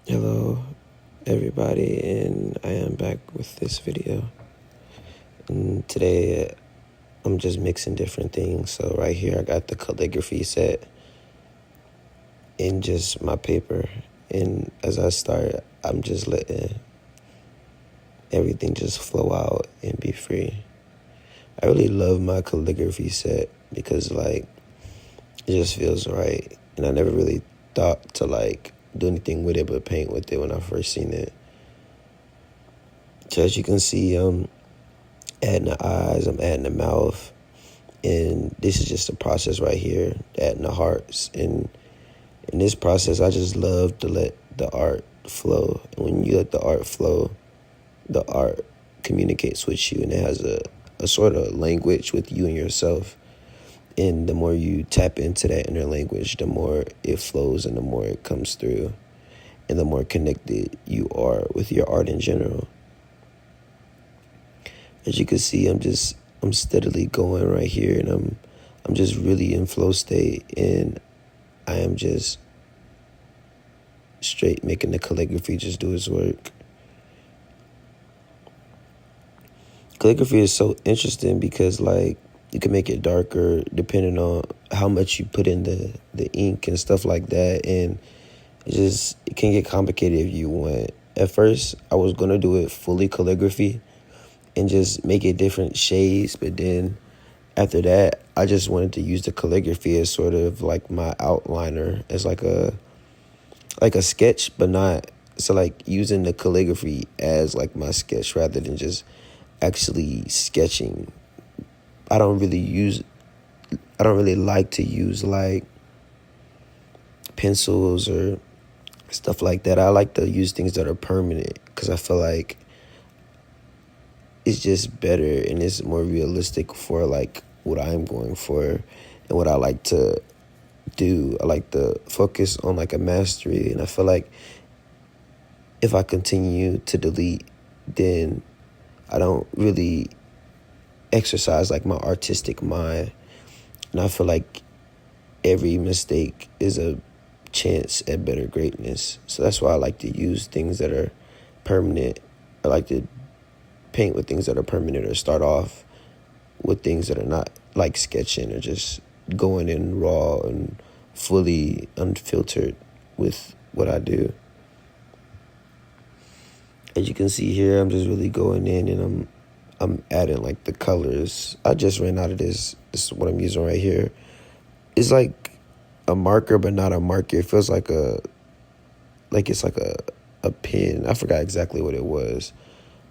Hello everybody, and I am back with this video. And today I'm just mixing different things. So right here I got the calligraphy set and just my paper, and as I start I'm just letting everything just flow out and be free. I really love my calligraphy set because it just feels right, and I never really thought to do anything with it but paint with it when I first seen it. So as you can see, adding the eyes, I'm adding the mouth, and this is just a process right here, adding the hearts. And in this process, I just love to let the art flow. And when you let the art flow, the art communicates with you, and it has a sort of language with you and yourself. And the more you tap into that inner language, the more it flows and the more it comes through, and the more connected you are with your art in general. As you can see, I'm steadily going right here, and I'm just really in flow state, and I am just straight making the calligraphy just do its work. Calligraphy is so interesting because you can make it darker depending on how much you put in the ink and stuff like that, and it can get complicated if you want. At first, I was gonna do it fully calligraphy and just make it different shades, but then after that, I just wanted to use the calligraphy as sort of like my outliner, as like a sketch, but not so using the calligraphy as like my sketch rather than just actually sketching. I don't really like to use pencils or stuff like that. I like to use things that are permanent because I feel like it's just better and it's more realistic for what I'm going for and what I like to do. I like to focus on a mastery, and I feel like if I continue to delete, then I don't really exercise my artistic mind, and I feel like every mistake is a chance at better greatness. So that's why I like to use things that are permanent. I like to paint with things that are permanent, or start off with things that are not like sketching or just going in raw and fully unfiltered with what I do. As you can see here, I'm just really going in, and I'm adding the colors. I just ran out of this. This is what I'm using right here. It's like a marker, but not a marker. It feels like it's like a pen. I forgot exactly what it was,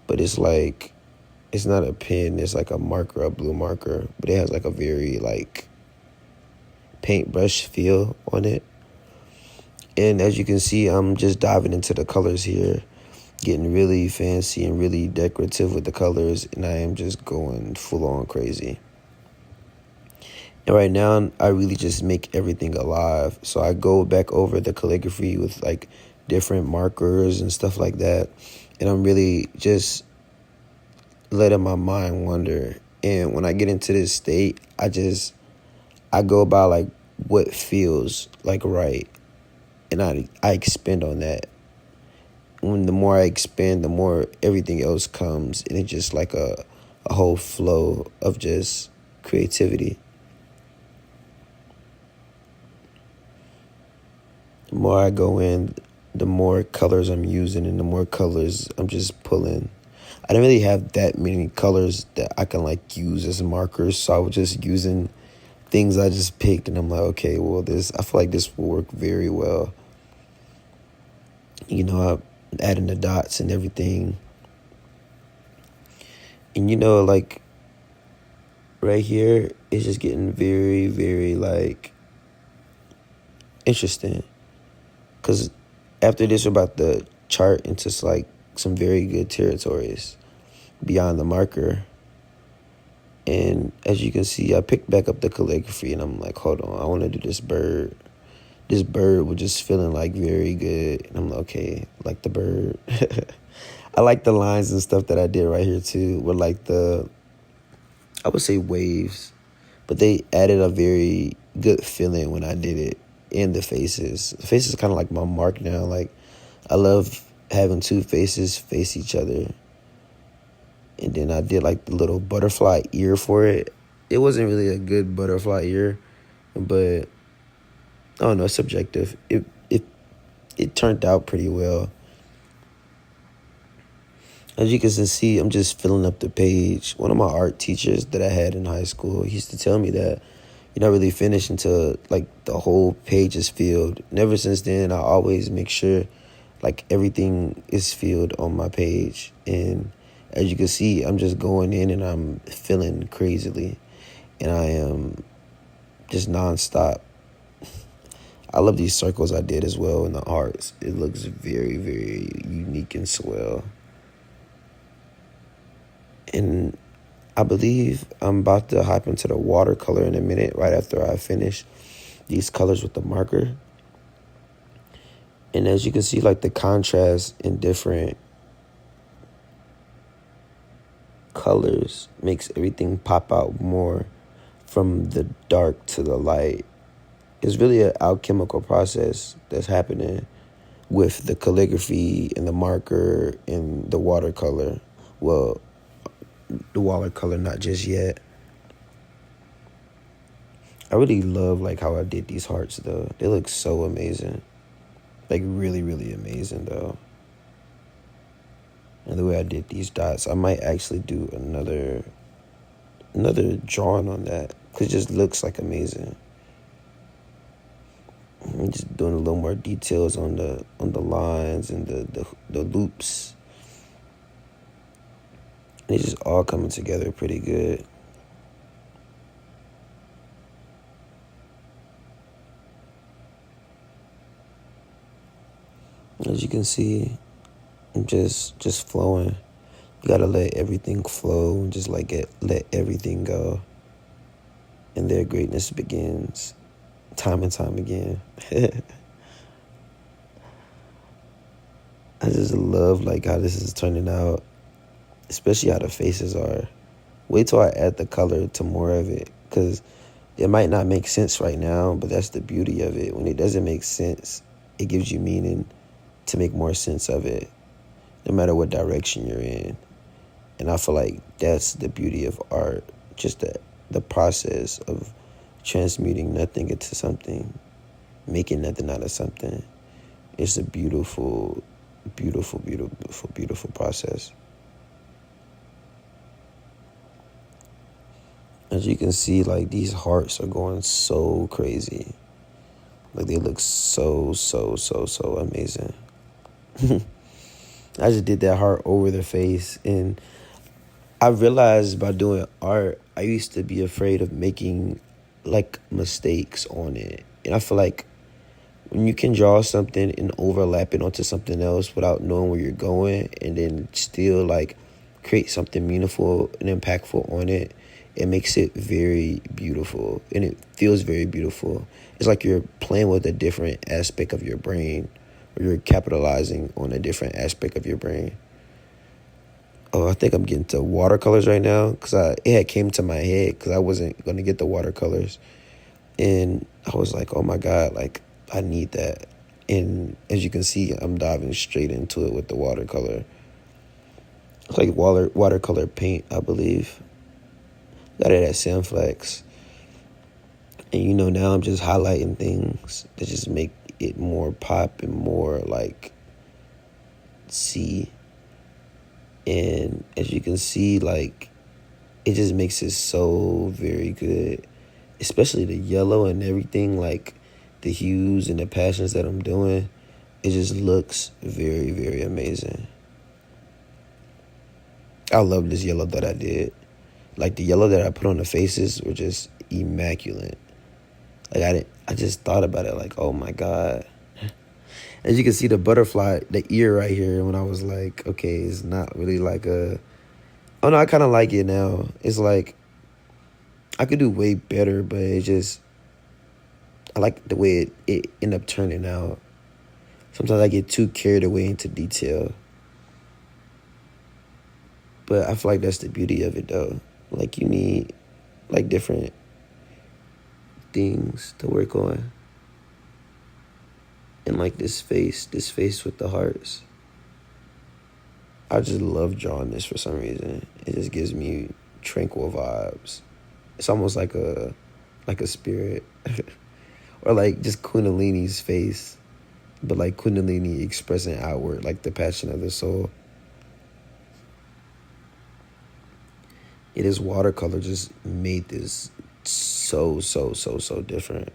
but it's not a pen. It's like a marker, a blue marker, but it has a very paintbrush feel on it. And as you can see, I'm just diving into the colors here, getting really fancy and really decorative with the colors, and I am just going full on crazy. And right now, I really just make everything alive. So I go back over the calligraphy with different markers and stuff like that, and I'm really just letting my mind wander. And when I get into this state, I go by what feels right, and I expand on that. When the more I expand, the more everything else comes, and it's just a whole flow of just creativity. The more I go in, the more colors I'm using, and the more colors I'm just pulling. I didn't really have that many colors that I can use as markers, so I was just using things I just picked, and I'm like, okay, well, I feel like this will work very well. I'm adding the dots and everything. And right here, it's just getting very, very interesting. Because after this, we're about to chart into some very good territories beyond the marker. And as you can see, I picked back up the calligraphy, and I'm like, hold on, I want to do this bird. This bird was just feeling very good. And I'm like, okay, the bird. I like the lines and stuff that I did right here too, with I would say waves, but they added a very good feeling when I did it. And the faces. The faces kind of my mark now. I love having two faces face each other. And then I did like the little butterfly ear for it. It wasn't really a good butterfly ear, but I don't know, it's subjective. It turned out pretty well. As you can see, I'm just filling up the page. One of my art teachers that I had in high school, he used to tell me that you're not really finished until like the whole page is filled. And ever since then, I always make sure like everything is filled on my page. And as you can see, I'm just going in and I'm filling crazily. And I am just nonstop. I love these circles I did as well in the hearts. It looks very, very unique and swell. And I believe I'm about to hop into the watercolor in a minute, right after I finish these colors with the marker. And as you can see, like the contrast in different colors makes everything pop out more from the dark to the light. It's really an alchemical process that's happening with the calligraphy and the marker and the watercolor. Well, the watercolor not just yet. I really love like how I did these hearts though. They look so amazing. Like really, really amazing though. And the way I did these dots, I might actually do another drawing on that, because it just looks like amazing. I'm just doing a little more details on the lines and the loops. And it's just all coming together pretty good. As you can see, I'm just flowing. You gotta let everything flow and just like let everything go. And their greatness begins time and time again. I just love like how this is turning out, especially how the faces are. Wait till I add the color to more of it, because it might not make sense right now, but that's the beauty of it. When it doesn't make sense, it gives you meaning to make more sense of it, no matter what direction you're in. And I feel like that's the beauty of art, just the process of transmuting nothing into something, making nothing out of something. It's a beautiful, beautiful, beautiful, beautiful process. As you can see, like these hearts are going so crazy. Like they look so, so, so, so amazing. I just did that heart over the face, and I realized by doing art, I used to be afraid of making like mistakes on it. And I feel like when you can draw something and overlap it onto something else without knowing where you're going, and then still like create something meaningful and impactful on it, it makes it very beautiful, and it feels very beautiful. It's like you're playing with a different aspect of your brain, or you're capitalizing on a different aspect of your brain. Oh, I think I'm getting to watercolors right now, because it had came to my head because I wasn't going to get the watercolors. And I was like, oh my God, like I need that. And as you can see, I'm diving straight into it with the watercolor. It's like watercolor paint, I believe. Got it at Samflex. And now I'm just highlighting things that just make it more pop and more like see. And as you can see, like it just makes it so very good, especially the yellow and everything, like the hues and the passions that I'm doing. It just looks very, very amazing. I love this yellow that I did. Like the yellow that I put on the faces were just immaculate. Like I just thought about it like, oh my God. As you can see the butterfly, the ear right here, when I was like, okay, it's not really like oh no, I kind of like it now. It's like, I could do way better, but I like the way it ended up turning out. Sometimes I get too carried away into detail. But I feel like that's the beauty of it though. Like you need like different things to work on. And like this face with the hearts. I just love drawing this for some reason. It just gives me tranquil vibes. It's almost like a spirit. Or like just Kundalini's face. But like Kundalini expressing outward, like the passion of the soul. It is watercolor just made this so different.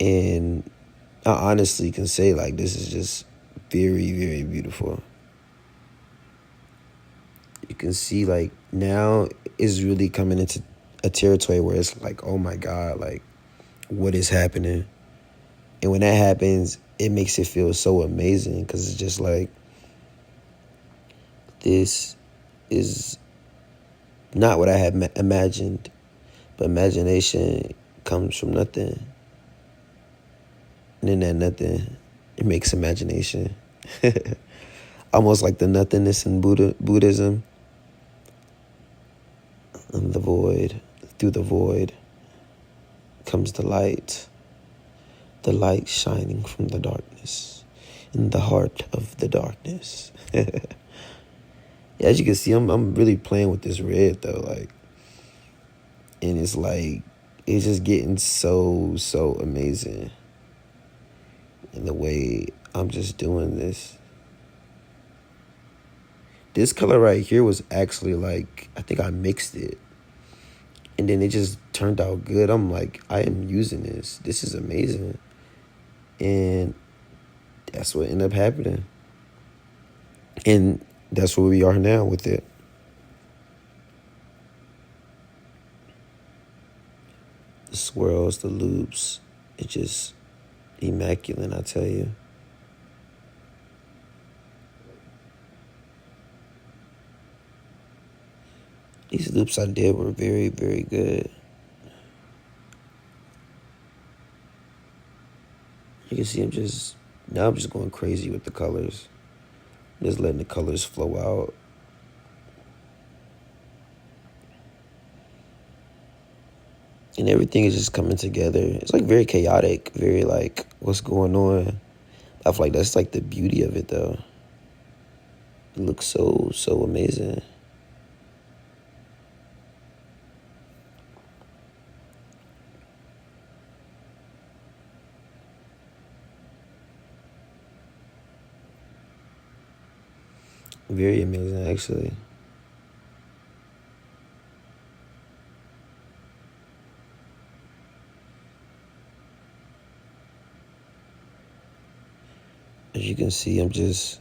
And I honestly can say like this is just very beautiful. You can see like now it's really coming into a territory where it's like, oh my God, like what is happening? And when that happens, it makes it feel so amazing because it's just like, this is not what I had imagined, but imagination comes from nothing. And then that nothing, it makes imagination. Almost like the nothingness in Buddhism. And the void, through the void comes the light shining from the darkness, in the heart of the darkness. As you can see, I'm really playing with this red though, like, and it's like, it's just getting so amazing in the way I'm just doing this. This color right here was actually like, I think I mixed it. And then it just turned out good. I'm like, I am using this. This is amazing. And that's what ended up happening. And that's where we are now with it. The swirls, the loops, it's just immaculate, I tell you. These loops I did were very good. You can see I'm just going crazy with the colors. Just letting the colors flow out. And everything is just coming together. It's like very chaotic, very like, what's going on? I feel like that's like the beauty of it though. It looks so amazing. Very amazing, actually. As you can see, I'm just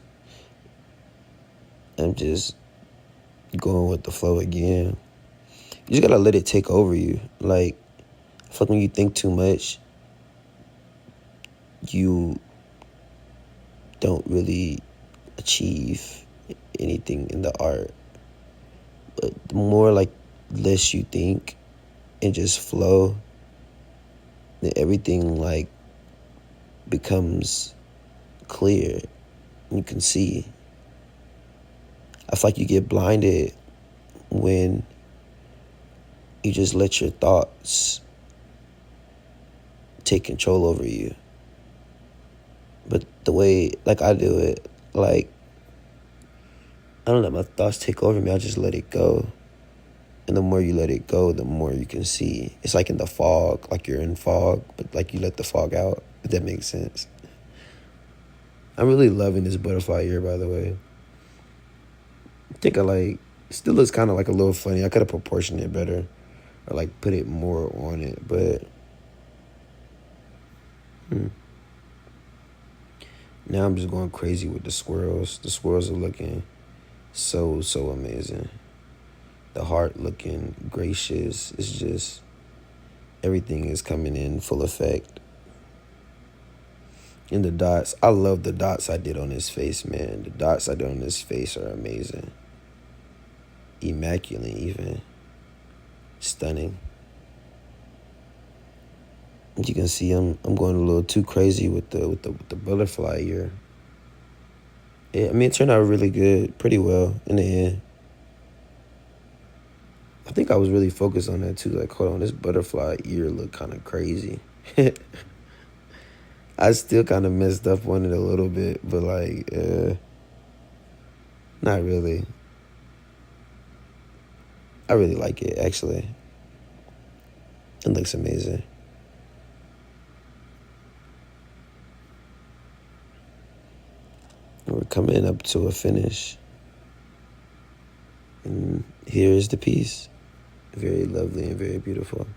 going with the flow again. You just gotta let it take over you. Like, I feel like when you think too much, you don't really achieve anything in the art. But the more like less you think and just flow, then everything like becomes clear. You can see. I feel like you get blinded when you just let your thoughts take control over you. But the way, like I do it, like, I don't let my thoughts take over me. I just let it go. And the more you let it go, the more you can see. It's like in the fog, like you're in fog, but like you let the fog out, if that makes sense. I'm really loving this butterfly ear, by the way. I think it still looks kind of like a little funny. I could have proportioned it better or like put it more on it, but now I'm just going crazy with the swirls. The swirls are looking so amazing. The heart looking gracious. It's just, everything is coming in full effect. And the dots, I love the dots I did on his face, man. The dots I did on his face are amazing. Immaculate, even. Stunning. You can see I'm going a little too crazy with the butterfly ear. Yeah, I mean, it turned out really good, pretty well in the end. I think I was really focused on that too. Like, hold on, this butterfly ear look kind of crazy. I still kind of messed up on it a little bit, but like, not really. I really like it, actually. It looks amazing. We're coming up to a finish. And here is the piece. Very lovely and very beautiful.